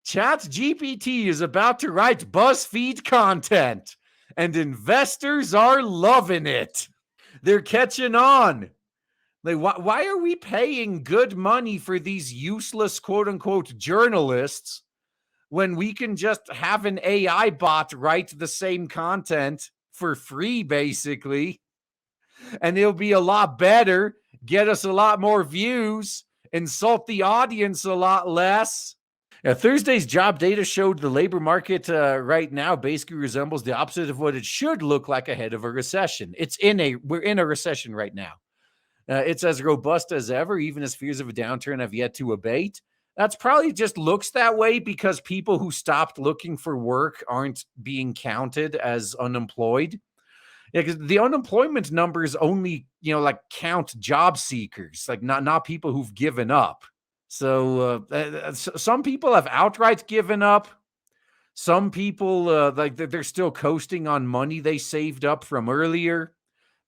ChatGPT is about to write BuzzFeed content, and investors are loving it. They're catching on. Like, why are we paying good money for these useless quote unquote journalists when we can just have an AI bot write the same content for free, basically? And it'll be a lot better, get us a lot more views, insult the audience a lot less. Thursday's job data showed the labor market right now basically resembles the opposite of what it should look like ahead of a recession. We're in a recession right now. It's as robust as ever, even as fears of a downturn have yet to abate. That's probably just looks that way because people who stopped looking for work aren't being counted as unemployed. Yeah, because the unemployment numbers only, count job seekers, like not people who've given up. So some people have outright given up. Some people, they're still coasting on money they saved up from earlier.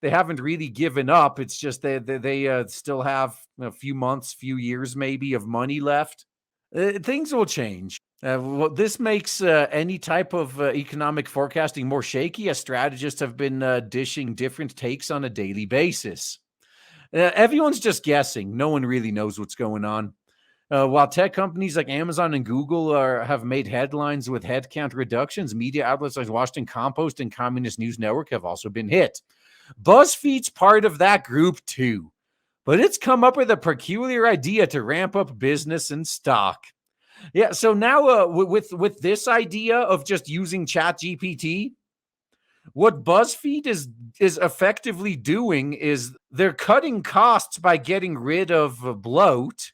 They haven't really given up. It's just they still have a few months, few years maybe of money left. Things will change. This makes any type of economic forecasting more shaky, as strategists have been dishing different takes on a daily basis. Everyone's just guessing. No one really knows what's going on. While tech companies like Amazon and Google have made headlines with headcount reductions, media outlets like Washington Compost and Communist News Network have also been hit. BuzzFeed's part of that group too, but it's come up with a peculiar idea to ramp up business and stock. Yeah, so now with this idea of just using ChatGPT, what BuzzFeed is effectively doing is they're cutting costs by getting rid of Bloat,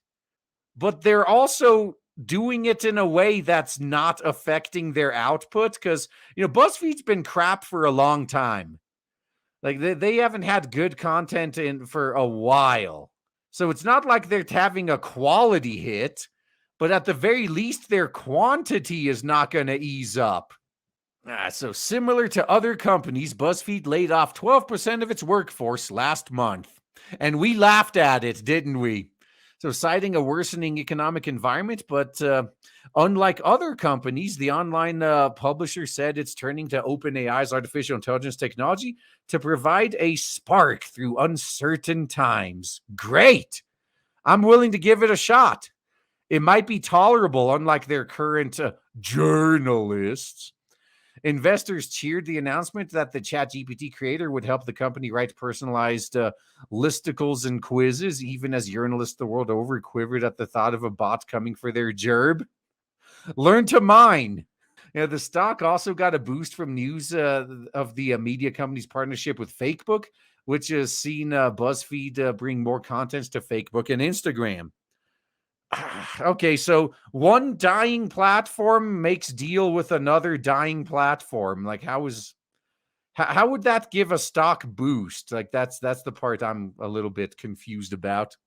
but they're also doing it in a way that's not affecting their output because, BuzzFeed's been crap for a long time. Like they haven't had good content for a while. So it's not like they're having a quality hit, but at the very least, their quantity is not going to ease up. So similar to other companies, BuzzFeed laid off 12% of its workforce last month. And we laughed at it, didn't we? So citing a worsening economic environment, but unlike other companies, the online publisher said it's turning to OpenAI's artificial intelligence technology to provide a spark through uncertain times. Great. I'm willing to give it a shot. It might be tolerable, unlike their current journalists. Investors cheered the announcement that the ChatGPT creator would help the company write personalized listicles and quizzes, even as journalists the world over quivered at the thought of a bot coming for their gerb. Learn to mine. The stock also got a boost from news of the media company's partnership with Facebook, which has seen BuzzFeed bring more contents to Facebook and Instagram. Okay, so one dying platform makes deal with another dying platform. Like, how would that give a stock boost? Like, that's the part I'm a little bit confused about.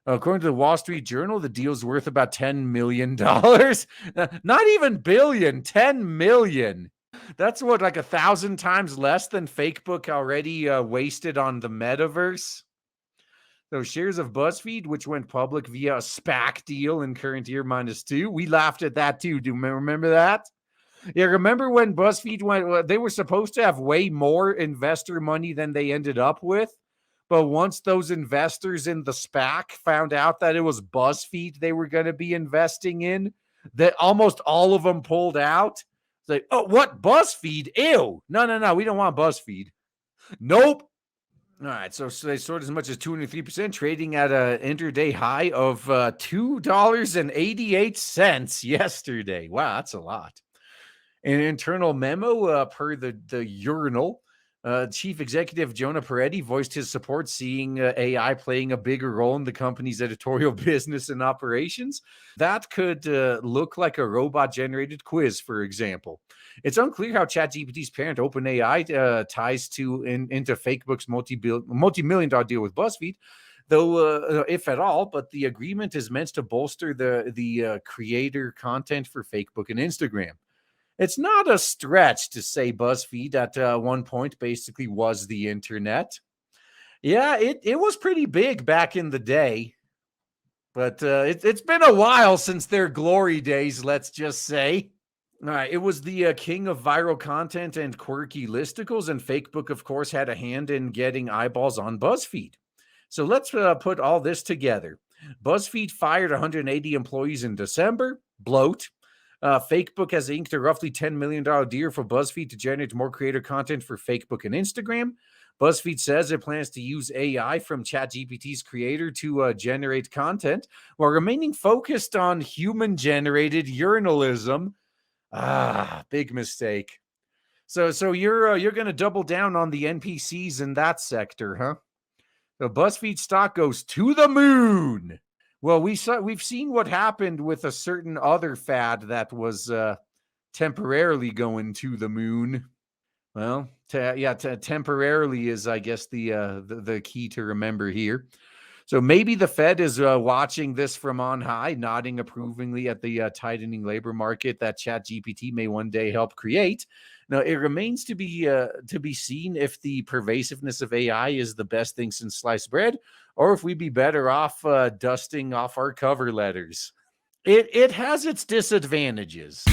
According to the Wall Street Journal, the deal's worth about $10 million. Not even billion, 10 million. That's what, like 1,000 times less than Facebook already wasted on the metaverse. So shares of BuzzFeed, which went public via a SPAC deal in current year -2. We laughed at that too. Do you remember that? Yeah, remember when BuzzFeed went, they were supposed to have way more investor money than they ended up with. But once those investors in the SPAC found out that it was BuzzFeed they were going to be investing in, that almost all of them pulled out. It's like, oh, what? BuzzFeed? Ew. No. We don't want BuzzFeed. Nope. All right, so they soared as much as 203%, trading at an intraday high of $2.88 yesterday. Wow, that's a lot. An internal memo per the Urinal, Chief Executive Jonah Peretti voiced his support seeing AI playing a bigger role in the company's editorial business and operations. That could look like a robot-generated quiz, for example. It's unclear how ChatGPT's parent OpenAI ties into Facebook's multi-million-dollar deal with BuzzFeed, though if at all. But the agreement is meant to bolster the creator content for Facebook and Instagram. It's not a stretch to say BuzzFeed at one point basically was the internet. Yeah, it was pretty big back in the day. But it's been a while since their glory days, let's just say. All right, it was the king of viral content and quirky listicles, and Fakebook, of course, had a hand in getting eyeballs on Buzzfeed. So let's put all this together. Buzzfeed fired 180 employees in December. Bloat. Fakebook has inked a roughly $10 million deal for Buzzfeed to generate more creator content for Fakebook and Instagram. BuzzFeed says it plans to use AI from ChatGPT's creator to generate content while remaining focused on human-generated urinalism. Big mistake. So you're going to double down on the NPCs in that sector, huh? The BuzzFeed stock goes to the moon. Well, we've seen what happened with a certain other fad that was temporarily going to the moon. Well, temporarily is, I guess, the key to remember here. So maybe the Fed is watching this from on high, nodding approvingly at the tightening labor market that ChatGPT may one day help create. Now, it remains to be seen if the pervasiveness of AI is the best thing since sliced bread, or if we'd be better off dusting off our cover letters. It has its disadvantages.